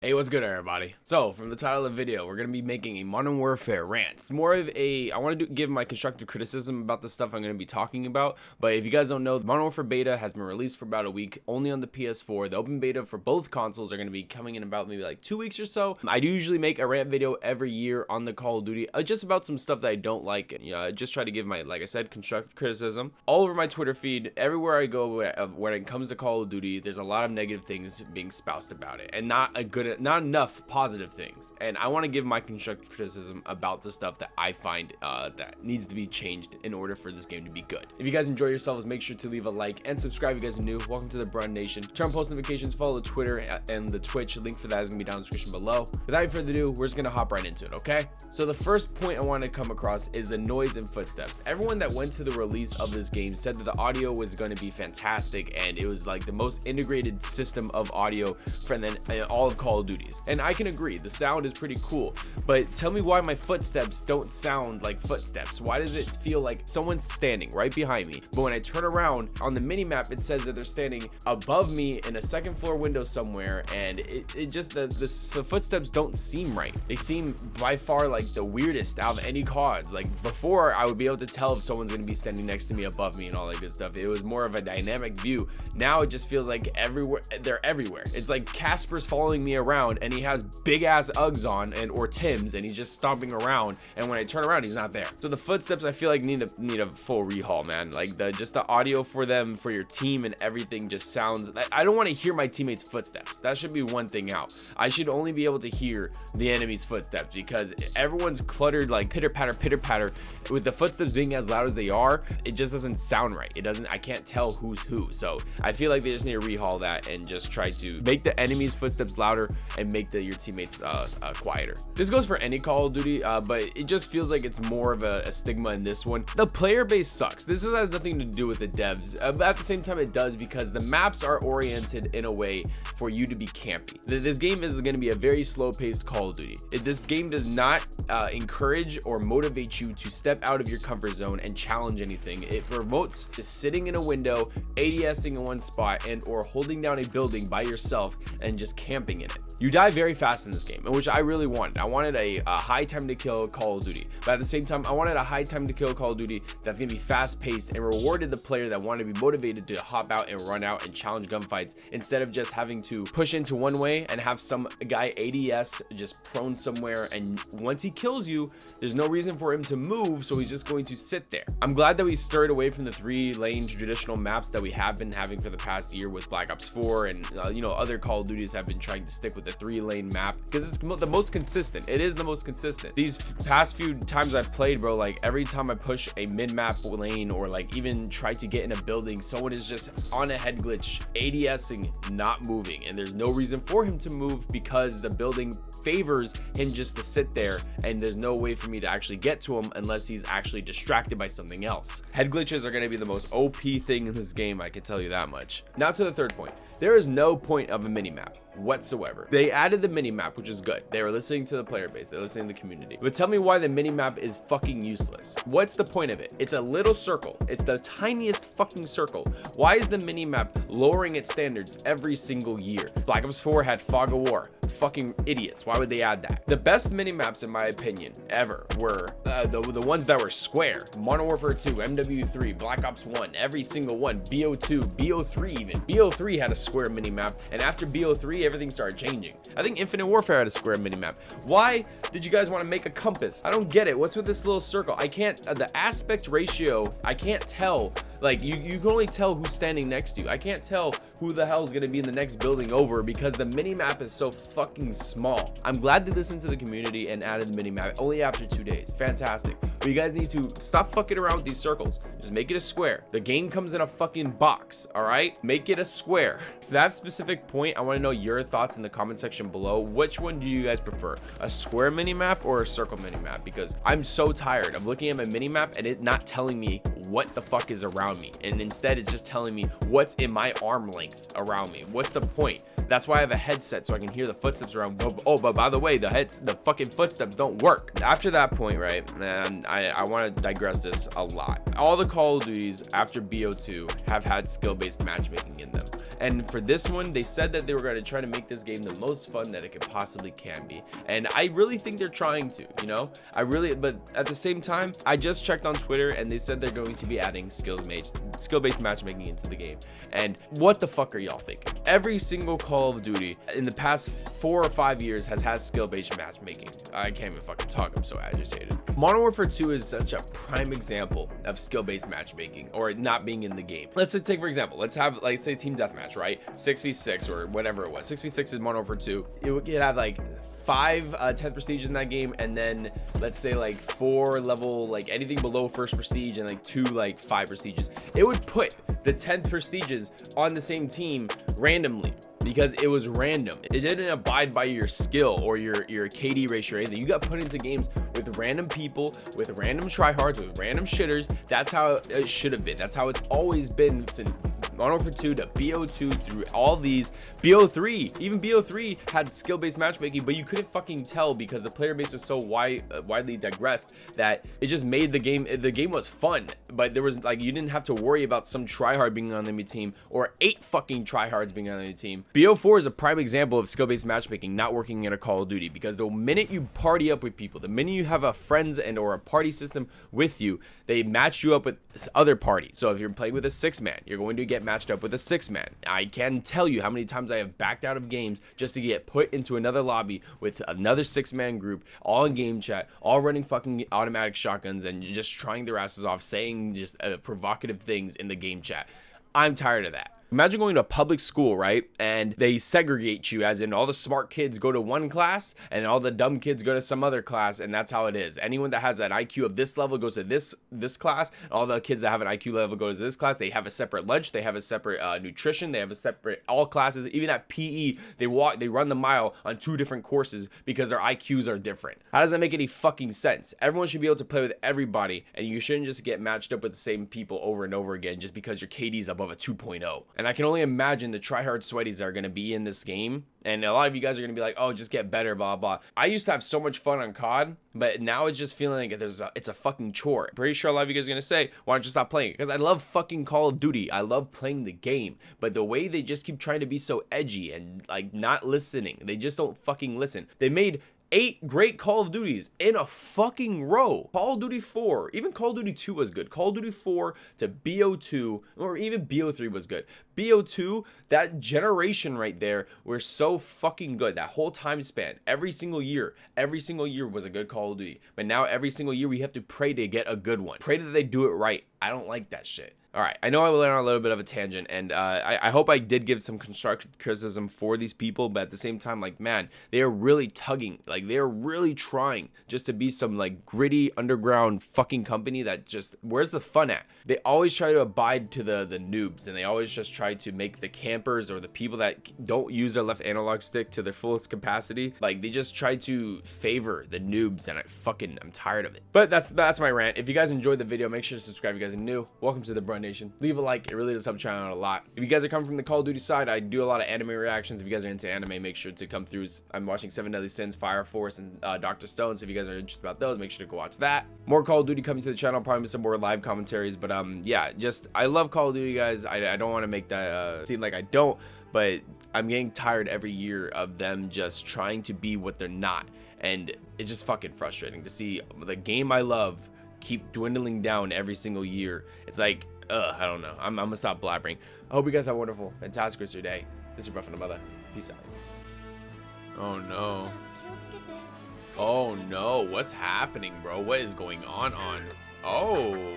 Hey, what's good, everybody? So, from the title of the video, we're going to be making a Modern Warfare rant. It's more of a, I want to give my constructive criticism about the stuff I'm going to be talking about, but if you guys don't know, the Modern Warfare beta has been released for about a week, only on the PS4. The open beta for both consoles are going to be coming in about maybe like 2 weeks or so. I do usually make a rant video every year on the Call of Duty, just about some stuff that I don't like, and I just try to give my, like I said, constructive criticism. All over my Twitter feed, everywhere I go when it comes to Call of Duty, there's a lot of negative things being spoused about it, and not enough positive things. And I want to give my constructive criticism about the stuff that I find that needs to be changed in order for this game to be good. If you guys enjoy yourselves, make sure to leave a like and subscribe if you guys are new. Welcome to the Bruh Nation. Turn on post notifications, follow the Twitter and the Twitch. Link for that is gonna be down in the description below. Without further ado, we're just gonna hop right into it, okay? So the first point I want to come across is the noise and footsteps. Everyone that went to the release of this game said that the audio was going to be fantastic, and it was like the most integrated system of audio for all of Call of Duty's. And I can agree, the sound is pretty cool, but tell me why my footsteps don't sound like footsteps. Why does it feel like someone's standing right behind me, but when I turn around on the mini map, it says that they're standing above me in a second floor window somewhere, and it just the footsteps don't seem right. They seem by far like the weirdest out of any CODs. Like before, I would be able to tell if someone's gonna be standing next to me, above me, and all that good stuff. It was more of a dynamic view. Now it just feels like they're everywhere. It's like Casper's following me around, and he has big ass Uggs on or Timbs, and he's just stomping around, and when I turn around, he's not there. So the footsteps, I feel like need a full rehaul, man. Like the audio for them, for your team and everything, just sounds, I don't want to hear my teammates' footsteps. That should be one thing out. I should only be able to hear the enemy's footsteps, because everyone's cluttered, like pitter patter with the footsteps being as loud as they are. It just doesn't sound right. I can't tell who's who. So I feel like they just need to rehaul that and just try to make the enemy's footsteps louder and make your teammates quieter. This goes for any Call of Duty, but it just feels like it's more of a stigma in this one. The player base sucks. This has nothing to do with the devs, but at the same time it does, because the maps are oriented in a way for you to be campy. This game is going to be a very slow-paced Call of Duty. This game does not encourage or motivate you to step out of your comfort zone and challenge anything. It promotes just sitting in a window, ADSing in one spot, and or holding down a building by yourself and just camping in it. You die very fast in this game, which I really wanted. I wanted a high time to kill Call of Duty, but at the same time, I wanted a high time to kill Call of Duty that's gonna be fast paced and rewarded the player that wanted to be motivated to hop out and run out and challenge gunfights, instead of just having to push into one way and have some guy ADS just prone somewhere, and once he kills you, there's no reason for him to move, so he's just going to sit there. I'm glad that we stirred away from the 3-lane traditional maps that we have been having for the past year with Black Ops 4, and other Call of Duties have been trying to stick with the 3-lane map, because it's the most consistent. It is the most consistent. These past few times I've played, bro, like every time I push a mid-map lane or like even try to get in a building, someone is just on a head glitch, ADSing, not moving, and there's no reason for him to move because the building favors him just to sit there, and there's no way for me to actually get to him unless he's actually distracted by something else. Head glitches are going to be the most OP thing in this game, I can tell you that much. Now to the third point. There is no point of a minimap whatsoever. They added the minimap, which is good. They were listening to the player base, they're listening to the community. But tell me why the minimap is fucking useless. What's the point of it? It's a little circle. It's the tiniest fucking circle. Why is the minimap lowering its standards every single year? Black Ops 4 had Fog of War. Fucking idiots. Why would they add that? The best minimaps, in my opinion, ever were the ones that were square. Modern Warfare 2, MW3, Black Ops 1, every single one. BO2, BO3 even. BO3 had a square minimap, and after BO3, everything started changing. I think Infinite Warfare had a square minimap. Why did you guys want to make a compass? I don't get it. What's with this little circle? I can't, the aspect ratio, I can't tell. Like you can only tell who's standing next to you. I can't tell who the hell is going to be in the next building over, because the mini map is so fucking small. I'm glad they listened to the community and added the mini map only after 2 days. Fantastic. But you guys need to stop fucking around with these circles. Just make it a square. The game comes in a fucking box, all right? Make it a square. So that specific point, I want to know your thoughts in the comment section below. Which one do you guys prefer? A square mini map or a circle mini map? Because I'm so tired of looking at my mini map and it not telling me what the fuck is around me, and instead it's just telling me what's in my arm length around me. What's the point? That's why I have a headset, so I can hear the footsteps around. Oh, but by the way, the fucking footsteps don't work. After that point, right, and I want to digress this a lot. All the Call of Duties after BO2 have had skill-based matchmaking in them. And for this one, they said that they were going to try to make this game the most fun that it could possibly can be. And I really think they're trying to, you know, but at the same time, I just checked on Twitter and they said they're going to be adding skill-based matchmaking into the game. And what the fuck are y'all thinking? Every single Call of Duty in the past 4 or 5 years has had skill-based matchmaking. I can't even fucking talk, I'm so agitated. Modern Warfare 2 is such a prime example of skill-based matchmaking, or not being in the game. Let's take for example, let's have, like, say team deathmatch, right? 6v6 or whatever it was. 6v6 in Modern Warfare 2. It would have like 5 10th prestiges in that game, and then let's say like 4 level, like anything below first prestige, and like 2 like 5 prestiges. It would put the 10th prestiges on the same team randomly, because it was random. It didn't abide by your skill or your KD ratio or anything. You got put into games with random people, with random tryhards, with random shitters. That's how it should have been. That's how it's always been since Modern Warfare 2 to BO2 through all these. BO3, even BO3 had skill-based matchmaking, but you couldn't fucking tell because the player base was so widely digressed that it just made the game was fun. But there was like, you didn't have to worry about some tryhard being on the enemy team or 8 fucking tryhards being on the enemy team. BO4 is a prime example of skill-based matchmaking not working in a Call of Duty, because the minute you party up with people, the minute you have a friends and or a party system with you, they match you up with this other party. So if you're playing with a 6-man, you're going to get matched up with a 6-man. I can tell you how many times I have backed out of games just to get put into another lobby with another 6-man group, all in game chat, all running fucking automatic shotguns and just trying their asses off, saying just provocative things in the game chat. I'm tired of that. Imagine going to a public school, right? And they segregate you, as in all the smart kids go to one class and all the dumb kids go to some other class, and that's how it is. Anyone that has an IQ of this level goes to this class, and all the kids that have an IQ level go to this class. They have a separate lunch, they have a separate nutrition, they have a separate all classes. Even at PE, they run the mile on 2 different courses because their IQs are different. How does that make any fucking sense? Everyone should be able to play with everybody, and you shouldn't just get matched up with the same people over and over again just because your KD is above a 2.0. And I can only imagine the tryhard sweaties that are going to be in this game. And a lot of you guys are going to be like, oh, just get better, blah, blah. I used to have so much fun on COD, but now it's just feeling like it's a fucking chore. Pretty sure a lot of you guys are going to say, why don't you stop playing it? Because I love fucking Call of Duty. I love playing the game. But the way they just keep trying to be so edgy and like not listening, they just don't fucking listen. They made 8 great Call of Duties in a fucking row. Call of Duty 4, even Call of Duty 2 was good. Call of Duty 4 to BO2, or even BO3 was good. BO2, that generation right there, were so fucking good. That whole time span, every single year was a good Call of Duty. But now every single year we have to pray to get a good one. Pray that they do it right. I don't like that shit. All right, I know I went on a little bit of a tangent, and I hope I did give some constructive criticism for these people, but at the same time, like, man, they are really tugging, like, they are really trying just to be some, like, gritty, underground fucking company that just, where's the fun at? They always try to abide to the noobs, and they always just try to make the campers or the people that don't use their left analog stick to their fullest capacity, like, they just try to favor the noobs, and I'm tired of it. But that's my rant. If you guys enjoyed the video, make sure to subscribe if you guys are new. Welcome to the Bruh Nation. Leave a like, it really does help the channel out a lot. If you guys are coming from the Call of Duty side, I do a lot of anime reactions. If you guys are into anime, make sure to come through. I'm watching 7 Deadly Sins, Fire Force, and Dr. Stone, so if you guys are interested about those, make sure to go watch that. More Call of Duty coming to the channel, probably some more live commentaries, but yeah, just I love Call of Duty, guys. I don't want to make that seem like I don't, but I'm getting tired every year of them just trying to be what they're not, and it's just fucking frustrating to see the game I love keep dwindling down every single year. It's like, I don't know. I'm gonna stop blabbering. I hope you guys have a wonderful, fantastic rest of your day. This is your Bruh from the Mother. Peace out. Oh no. Oh no. What's happening, bro? What is going on? Oh.